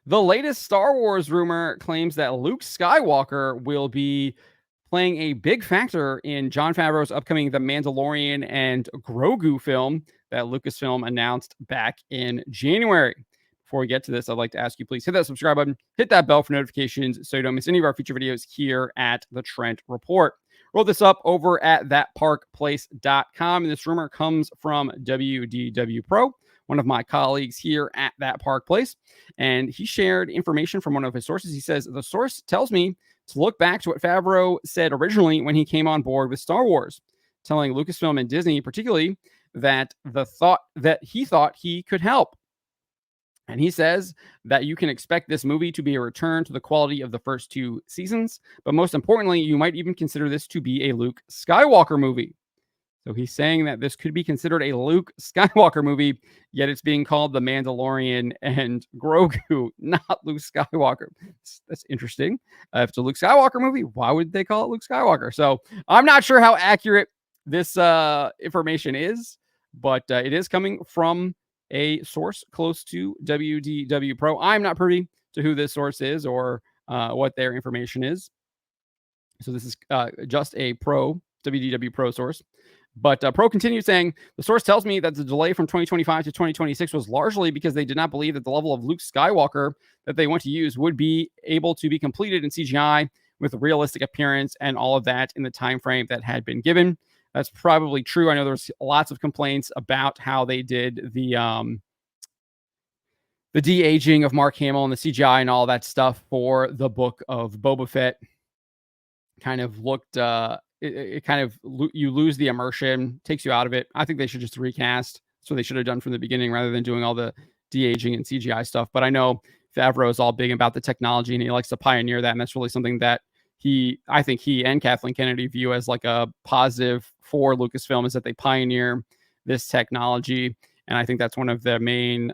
The latest Star Wars rumor claims that Luke Skywalker will be playing a big factor in Jon Favreau's upcoming The Mandalorian and Grogu film that Lucasfilm announced back in January. Before we get to this, I'd like to ask you, please hit that subscribe button, hit that bell for notifications so you don't miss any of our future videos here at the Trent Report. Roll this up over at thatparkplace.com. And this rumor comes from WDW Pro, one of my colleagues here at That Park Place. And he shared information from one of his sources. He says, the source tells me to look back to what Favreau said originally when he came on board with Star Wars, telling Lucasfilm and Disney particularly that he thought he could help. And he says that you can expect this movie to be a return to the quality of the first two seasons, but most importantly, you might even consider this to be a Luke Skywalker movie. So he's saying that this could be considered a Luke Skywalker movie, yet it's being called The Mandalorian and Grogu, not Luke Skywalker. That's interesting. If it's a Luke Skywalker movie, why would they call it Luke Skywalker? So I'm not sure how accurate this information is, but it is coming from a source close to WDW Pro. I'm not privy to who this source is or what their information is. So this is just a WDW Pro source. But Pro continued saying, the source tells me that the delay from 2025 to 2026 was largely because they did not believe that the level of Luke Skywalker that they want to use would be able to be completed in CGI with realistic appearance and all of that in the time frame that had been given. That's probably true. I know there's lots of complaints about how they did the de-aging of Mark Hamill and the CGI and all that stuff for the book of Boba Fett. Kind of looked, you lose the immersion, takes you out of it. I think they should just recast. That's what they should have done from the beginning rather than doing all the de-aging and CGI stuff. But I know Favreau is all big about the technology and he likes to pioneer that. And that's really something that I think he and Kathleen Kennedy view as like a positive for Lucasfilm, is that they pioneer this technology. And I think that's one of the main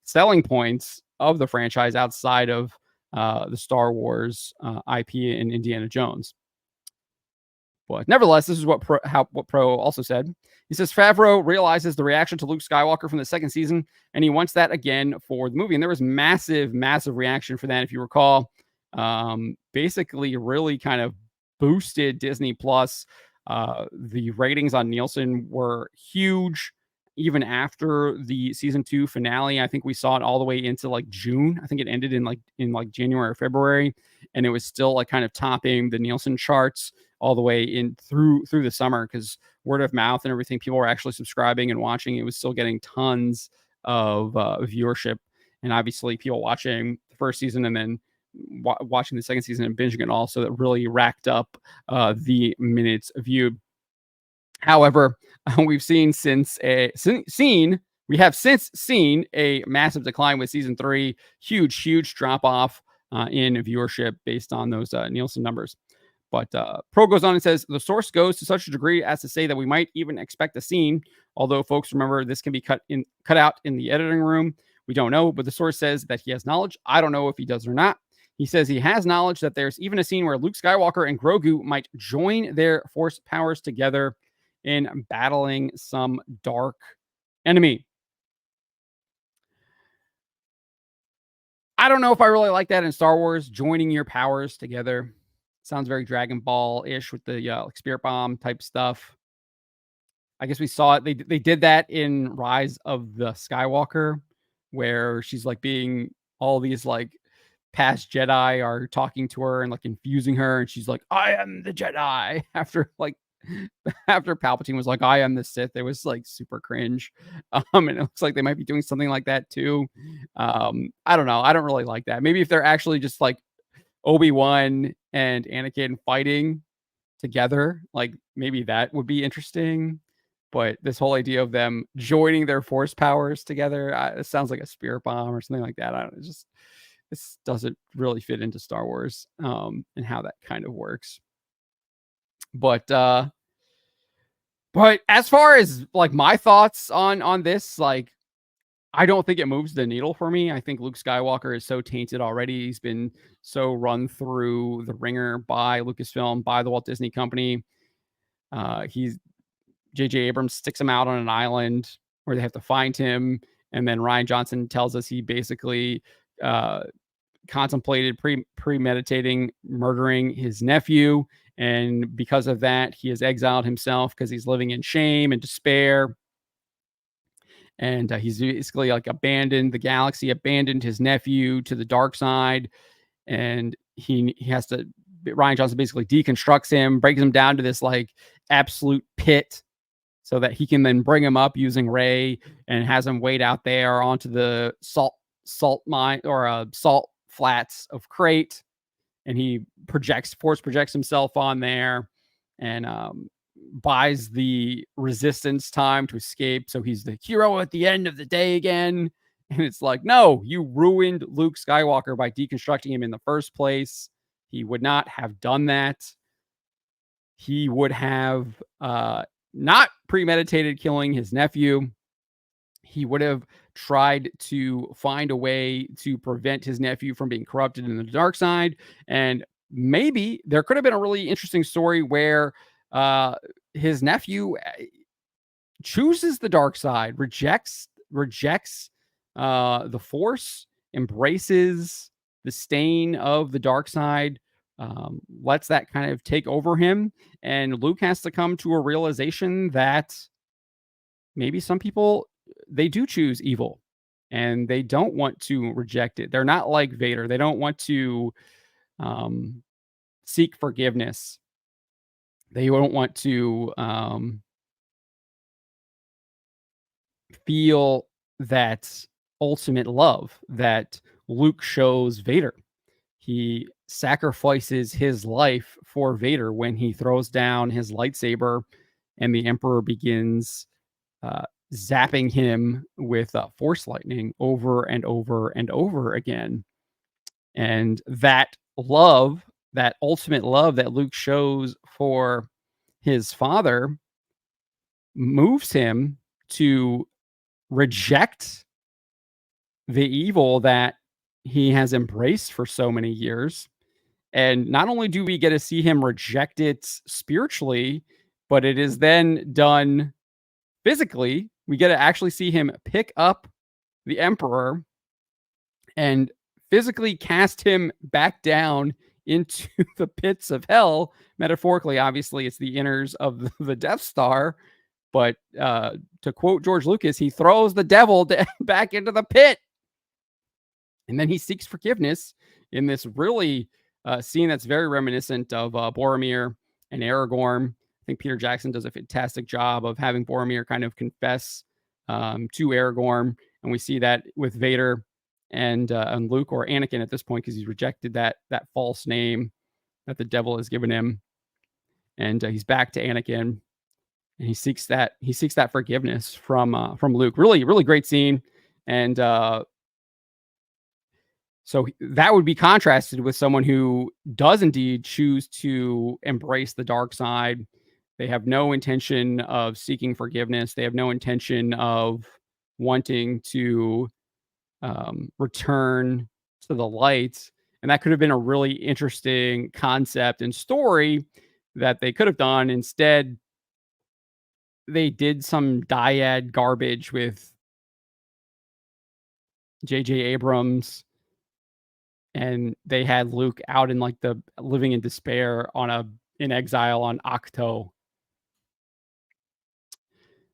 selling points of the franchise outside of the Star Wars IP and Indiana Jones. But nevertheless, this is what Pro also said. He says Favreau realizes the reaction to Luke Skywalker from the second season, and he wants that again for the movie. And there was massive reaction for that, if you recall. Basically really kind of boosted Disney Plus. The ratings on Nielsen were huge even after the season 2 finale. I think we saw it all the way into like June. I think it ended in January or February, and it was still like kind of topping the Nielsen charts all the way in through the summer, because word of mouth and everything, people were actually subscribing and watching. It was still getting tons of viewership, and obviously people watching the first season and then watching the second season and binging it all, so that really racked up the minutes viewed. However, we've since seen a massive decline with season 3, huge drop off in viewership based on those Nielsen numbers. But Pro goes on and says, the source goes to such a degree as to say that we might even expect a scene, although folks remember this can be cut out in the editing room. We don't know, but the source says that he has knowledge. I don't know if he does or not. He says he has knowledge that there's even a scene where Luke Skywalker and Grogu might join their force powers together in battling some dark enemy. I don't know if I really like that in Star Wars, joining your powers together. Sounds very Dragon Ball-ish with the Spirit Bomb type stuff. I guess we saw it. They did that in Rise of the Skywalker, where she's like being, all these like past Jedi are talking to her and like infusing her, and she's like, I am the Jedi, after Palpatine was like, I am the Sith. It was like super cringe. And it looks like they might be doing something like that too. I don't know. I don't really like that. Maybe if they're actually just like Obi-Wan and Anakin fighting together, like maybe that would be interesting. But this whole idea of them joining their force powers together, it sounds like a spirit bomb or something like that. I don't know. This doesn't really fit into Star Wars and how that kind of works. But as far as like my thoughts on this, like, I don't think it moves the needle for me. I think Luke Skywalker is so tainted already. He's been so run through the ringer by Lucasfilm, by the Walt Disney Company. J.J. Abrams sticks him out on an island where they have to find him. And then Rian Johnson tells us he basically uh, contemplated premeditating murdering his nephew, and because of that, he has exiled himself because he's living in shame and despair. And he's basically like abandoned the galaxy, abandoned his nephew to the dark side, and he has to. Ryan Johnson basically deconstructs him, breaks him down to this like absolute pit, so that he can then bring him up using Ray, and has him wait out there onto the salt mine or salt flats of Crate, and he force projects himself on there, and buys the resistance time to escape. So he's the hero at the end of the day again. And it's like, no, you ruined Luke Skywalker by deconstructing him in the first place. He would not have done that. He would have not premeditated killing his nephew. He would have tried to find a way to prevent his nephew from being corrupted in the dark side. And maybe there could have been a really interesting story where his nephew chooses the dark side, rejects the Force, embraces the stain of the dark side, lets that kind of take over him, and Luke has to come to a realization that maybe some people, they do choose evil and they don't want to reject it. They're not like Vader. They don't want to seek forgiveness. They don't want to feel that ultimate love that Luke shows Vader. He sacrifices his life for Vader when he throws down his lightsaber, and the Emperor begins zapping him with force lightning over and over and over again. And that love, that ultimate love that Luke shows for his father, moves him to reject the evil that he has embraced for so many years. And not only do we get to see him reject it spiritually, but it is then done physically. We get to actually see him pick up the Emperor and physically cast him back down into the pits of hell. Metaphorically, obviously, it's the inners of the Death Star. But to quote George Lucas, he throws the devil back into the pit. And then he seeks forgiveness in this really scene that's very reminiscent of Boromir and Aragorn. I think Peter Jackson does a fantastic job of having Boromir kind of confess to Aragorn. And we see that with Vader and Luke, or Anakin at this point, because he's rejected that false name that the devil has given him. And he's back to Anakin, and he seeks that forgiveness from Luke. Really, really great scene. And so that would be contrasted with someone who does indeed choose to embrace the dark side. They have no intention of seeking forgiveness. They have no intention of wanting to return to the light. And that could have been a really interesting concept and story that they could have done. Instead, they did some dyad garbage with J.J. Abrams, and they had Luke out in like the living in despair in exile on Octo.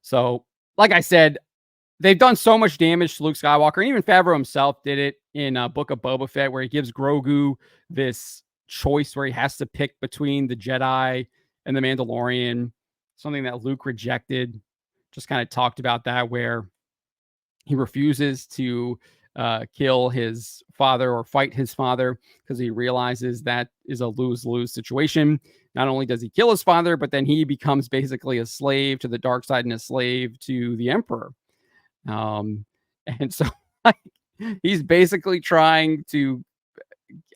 So, like I said, they've done so much damage to Luke Skywalker, and even Favreau himself did it in Book of Boba Fett, where he gives Grogu this choice where he has to pick between the Jedi and the Mandalorian, something that Luke rejected. Just kind of talked about that, where he refuses to kill his father or fight his father because he realizes that is a lose-lose situation. Not only does he kill his father, but then he becomes basically a slave to the dark side and a slave to the Emperor. And so like, he's basically trying to,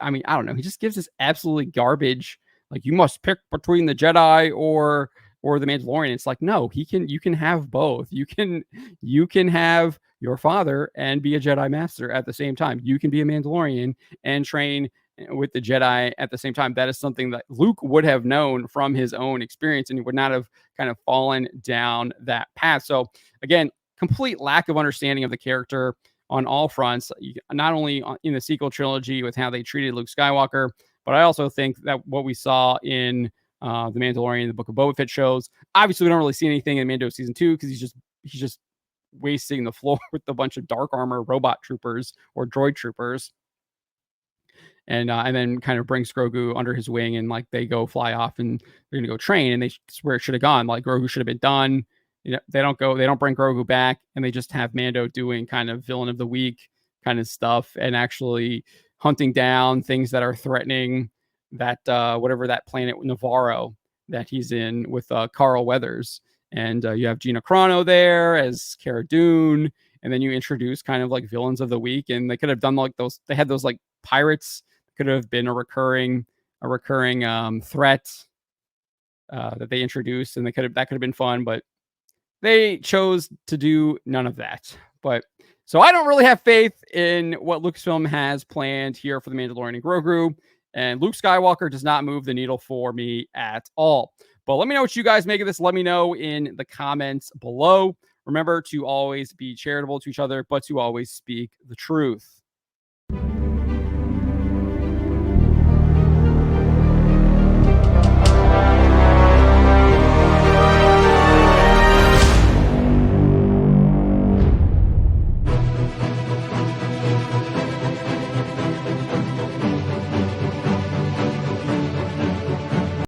I mean, I don't know. He just gives this absolutely garbage, like, you must pick between the Jedi or the Mandalorian. It's like, no, you can have both. You can have your father and be a Jedi master at the same time. You can be a Mandalorian and train with the Jedi at the same time. That is something that Luke would have known from his own experience, and he would not have kind of fallen down that path. So again, complete lack of understanding of the character. on all fronts, not only in the sequel trilogy with how they treated Luke Skywalker, but I also think that what we saw in the Mandalorian, the Book of Boba Fett shows. Obviously, we don't really see anything in Mando season 2 because he's just wasting the floor with a bunch of dark armor robot troopers or droid troopers, and then kind of brings Grogu under his wing, and like they go fly off and they're gonna go train, and that's where it should have gone. Like Grogu should have been done. They don't bring Grogu back, and they just have Mando doing kind of villain of the week kind of stuff, and actually hunting down things that are threatening that whatever that planet Navarro that he's in with Carl Weathers, and you have Gina Carano there as Cara Dune, and then you introduce kind of like villains of the week, and they could have done like those. They had those like pirates, could have been a recurring threat that they introduced, and that could have been fun, but they chose to do none of that. But so I don't really have faith in what Lucasfilm has planned here for the Mandalorian and Grogu, and Luke Skywalker does not move the needle for me at all. But let me know what you guys make of this. Let me know in the comments below. Remember to always be charitable to each other, but to always speak the truth.